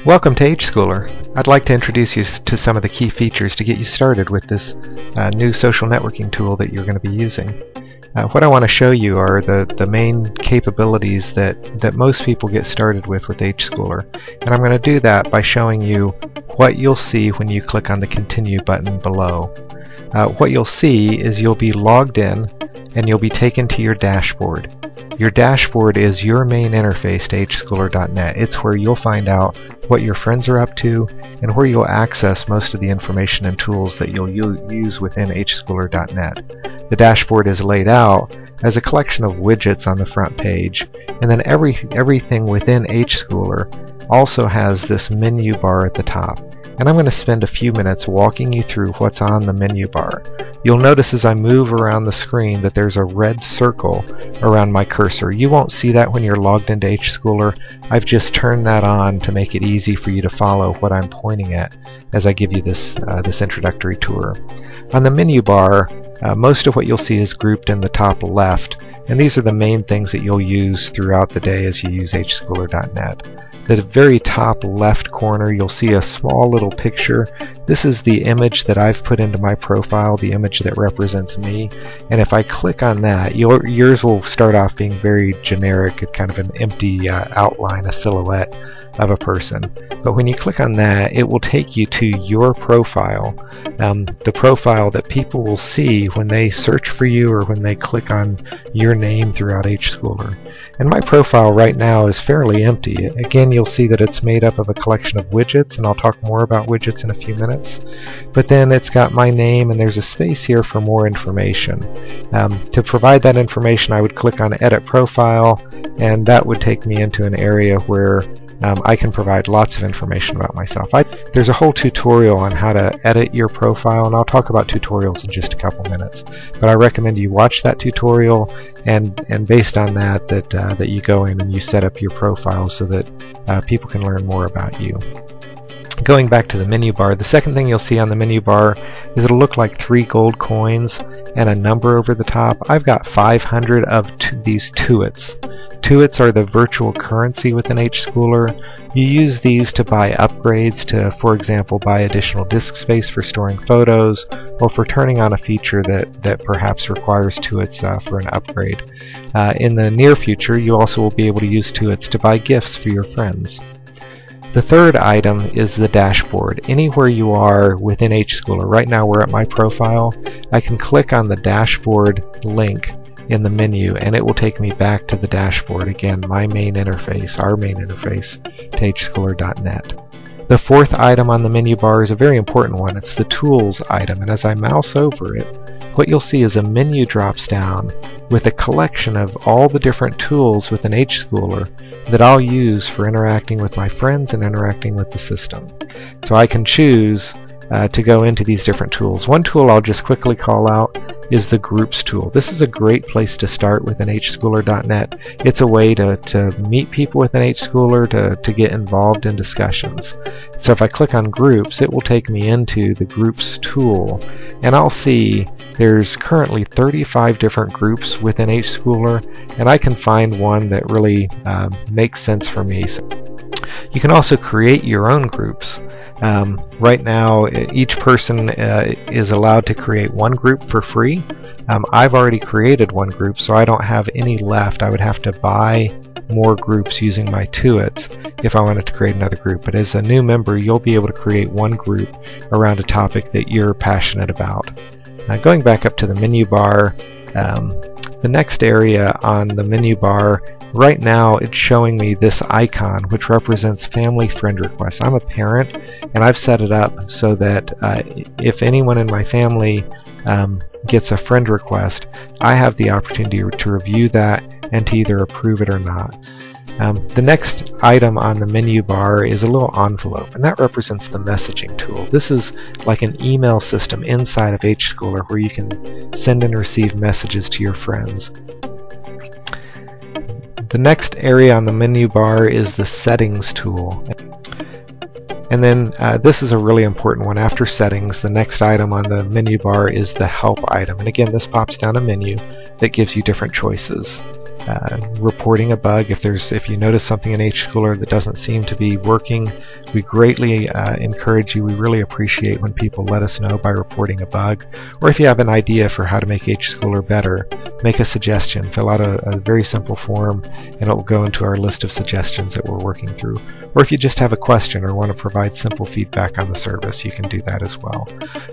Welcome to HSchooler. I'd like to introduce you to some of the key features to get you started with this new social networking tool that you're going to be using. What I want to show you are the main capabilities that most people get started with HSchooler. And I'm going to do that by showing you what you'll see when you click on the Continue button below. What you'll see is you'll be logged in and you'll be taken to your dashboard. Your dashboard is your main interface to HSchooler.net. It's where you'll find out what your friends are up to and where you'll access most of the information and tools that you'll use within HSchooler.net. The dashboard is laid out as a collection of widgets on the front page, and then everything within HSchooler also has this menu bar at the top. And I'm going to spend a few minutes walking you through what's on the menu bar. You'll notice as I move around the screen that there's a red circle around my cursor. You won't see that when you're logged into HSchooler. I've just turned that on to make it easy for you to follow what I'm pointing at as I give you this introductory tour. On the menu bar, most of what you'll see is grouped in the top left, and these are the main things that you'll use throughout the day as you use HSchooler.net. At the very top left corner, you'll see a small little picture. This is the image that I've put into my profile, the image that represents me. And if I click on that, yours will start off being very generic, kind of an empty outline, a silhouette of a person. But when you click on that, it will take you to your profile, the profile that people will see when they search for you or when they click on your name throughout HSchooler. And my profile right now is fairly empty. Again, you'll see that it's made up of a collection of widgets, and I'll talk more about widgets in a few minutes. But then it's got my name, and there's a space here for more information. To provide that information, I would click on Edit Profile, and that would take me into an area where I can provide lots of information about myself. There's a whole tutorial on how to edit your profile, and I'll talk about tutorials in just a couple minutes. But I recommend you watch that tutorial, and based on that you go in and you set up your profile so that people can learn more about you. Going back to the menu bar, the second thing you'll see on the menu bar is it'll look like 3 gold coins and a number over the top. I've got 500 of these tuits. Tuits are the virtual currency within HSchooler. You use these to buy upgrades to, for example, buy additional disk space for storing photos, or for turning on a feature that perhaps requires tuits for an upgrade. In the near future, you also will be able to use tuits to buy gifts for your friends. The third item is the dashboard. Anywhere you are within HSchooler, right now we're at my profile, I can click on the dashboard link in the menu and it will take me back to the dashboard. Again, my main interface, our main interface to HSchooler.net. The fourth item on the menu bar is a very important one. It's the Tools item, and as I mouse over it, what you'll see is a menu drops down with a collection of all the different tools within HSchooler that I'll use for interacting with my friends and interacting with the system. So I can choose to go into these different tools. One tool I'll just quickly call out is the Groups tool. This is a great place to start within HSchooler.net. It's a way to meet people within HSchooler, to get involved in discussions. So if I click on Groups, it will take me into the Groups tool, and I'll see there's currently 35 different groups within HSchooler, and I can find one that really makes sense for me. You can also create your own groups. Right now, each person is allowed to create one group for free. I've already created one group, so I don't have any left. I would have to buy more groups using my tuits if I wanted to create another group. But as a new member, you'll be able to create one group around a topic that you're passionate about. Now, going back up to the menu bar, the next area on the menu bar, right now it's showing me this icon which represents family friend requests. I'm a parent, and I've set it up so that if anyone in my family gets a friend request, I have the opportunity to review that and to either approve it or not. The next item on the menu bar is a little envelope, and that represents the messaging tool. This is like an email system inside of HSchooler where you can send and receive messages to your friends. The next area on the menu bar is the Settings tool. And then this is a really important one. After Settings, the next item on the menu bar is the Help item. And again, this pops down a menu that gives you different choices. reporting a bug. If you notice something in HSchooler that doesn't seem to be working, we greatly encourage you. We really appreciate when people let us know by reporting a bug. Or if you have an idea for how to make HSchooler better, make a suggestion. Fill out a very simple form, and it will go into our list of suggestions that we're working through. Or if you just have a question or want to provide simple feedback on the service, you can do that as well.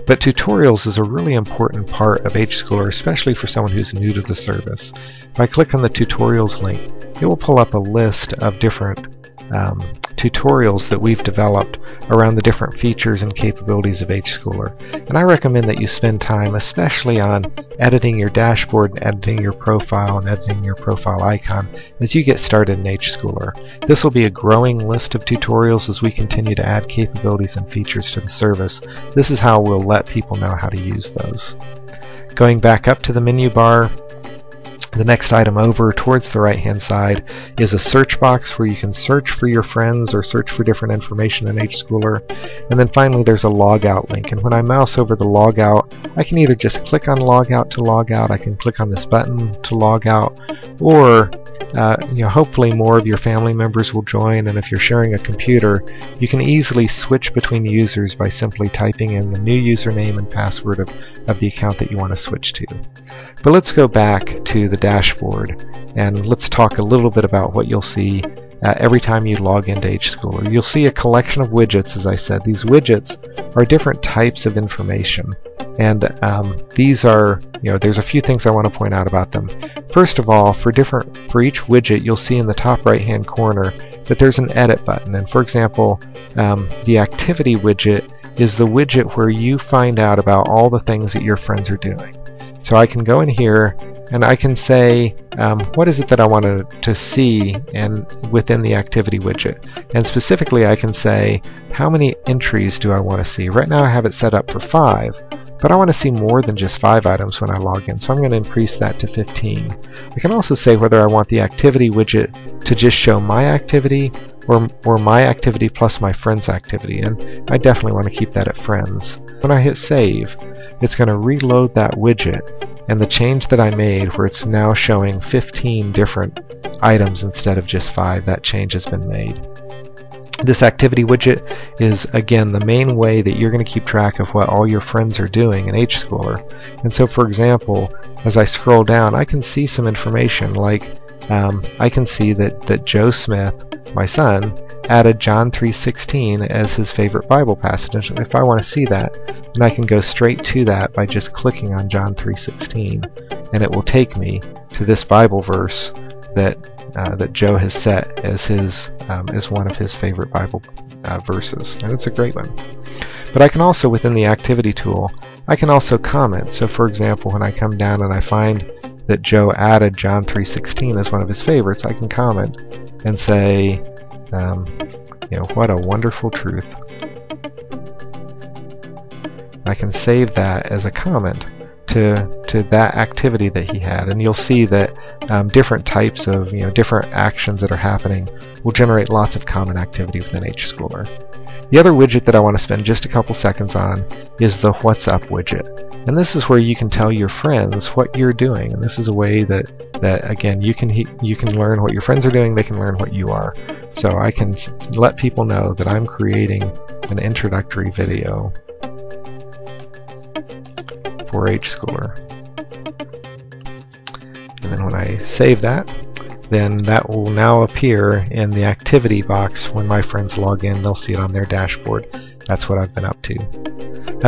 But tutorials is a really important part of HSchooler, especially for someone who's new to the service. If I click on the tutorials link, it will pull up a list of different tutorials that we've developed around the different features and capabilities of HSchooler. And I recommend that you spend time especially on editing your dashboard, and editing your profile, and editing your profile icon as you get started in HSchooler. This will be a growing list of tutorials as we continue to add capabilities and features to the service. This is how we'll let people know how to use those. Going back up to the menu bar, the next item over towards the right hand side is a search box where you can search for your friends or search for different information in HSchooler. And then finally there's a logout link, and when I mouse over the logout, I can either just click on logout to log out, I can click on this button to log out, or hopefully more of your family members will join, and if you're sharing a computer, you can easily switch between users by simply typing in the new username and password of the account that you want to switch to. But let's go back to the dashboard, and let's talk a little bit about what you'll see every time you log into HSchooler. You'll see a collection of widgets, as I said. These widgets are different types of information, and these are, there's a few things I want to point out about them. First of all, for each widget, you'll see in the top right hand corner that there's an edit button. And for example, the activity widget is the widget where you find out about all the things that your friends are doing. So I can go in here and I can say what is it that I want to see within the activity widget. And specifically I can say how many entries do I want to see. Right now I have it set up for 5, but I want to see more than just 5 items when I log in, so I'm going to increase that to 15. I can also say whether I want the activity widget to just show my activity or my activity plus my friend's activity, and I definitely want to keep that at friends. When I hit save, it's going to reload that widget, and the change that I made where it's now showing 15 different items instead of just 5, that change has been made. This activity widget is, again, the main way that you're going to keep track of what all your friends are doing in HSchooler. And so, for example, as I scroll down, I can see some information like I can see that Joe Smith, my son, added John 3:16 as his favorite Bible passage. If I want to see that, then I can go straight to that by just clicking on John 3:16, and it will take me to this Bible verse that Joe has set as one of his favorite Bible verses, and it's a great one. But I can also, within the activity tool, I can also comment. So for example, when I come down and I find that Joe added John 3:16 as one of his favorites, I can comment and say, what a wonderful truth. I can save that as a comment to that activity that he had, and you'll see that different types of different actions that are happening will generate lots of common activity within HSchooler. The other widget that I want to spend just a couple seconds on is the What's Up widget, and this is where you can tell your friends what you're doing, and this is a way that again you can learn what your friends are doing, they can learn what you are. So I can let people know that I'm creating an introductory video for HSchooler. And then when I save that, then that will now appear in the activity box. When my friends log in, they'll see it on their dashboard. That's what I've been up to.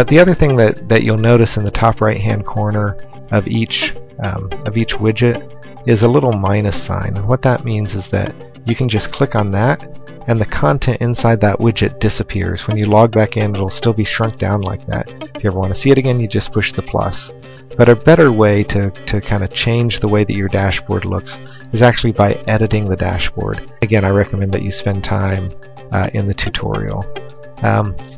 The other thing that you'll notice in the top right hand corner of each widget is a little minus sign, and what that means is that you can just click on that and the content inside that widget disappears. When you log back in, it'll still be shrunk down like that. If you ever want to see it again, you just push the plus. But a better way to kind of change the way that your dashboard looks is actually by editing the dashboard. Again, I recommend that you spend time in the tutorial.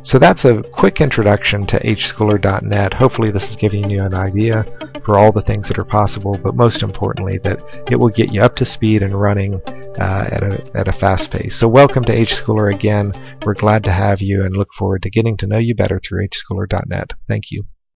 So that's a quick introduction to HSchooler.net. Hopefully this is giving you an idea for all the things that are possible, but most importantly that it will get you up to speed and running at a fast pace. So welcome to HSchooler again. We're glad to have you and look forward to getting to know you better through HSchooler.net. Thank you.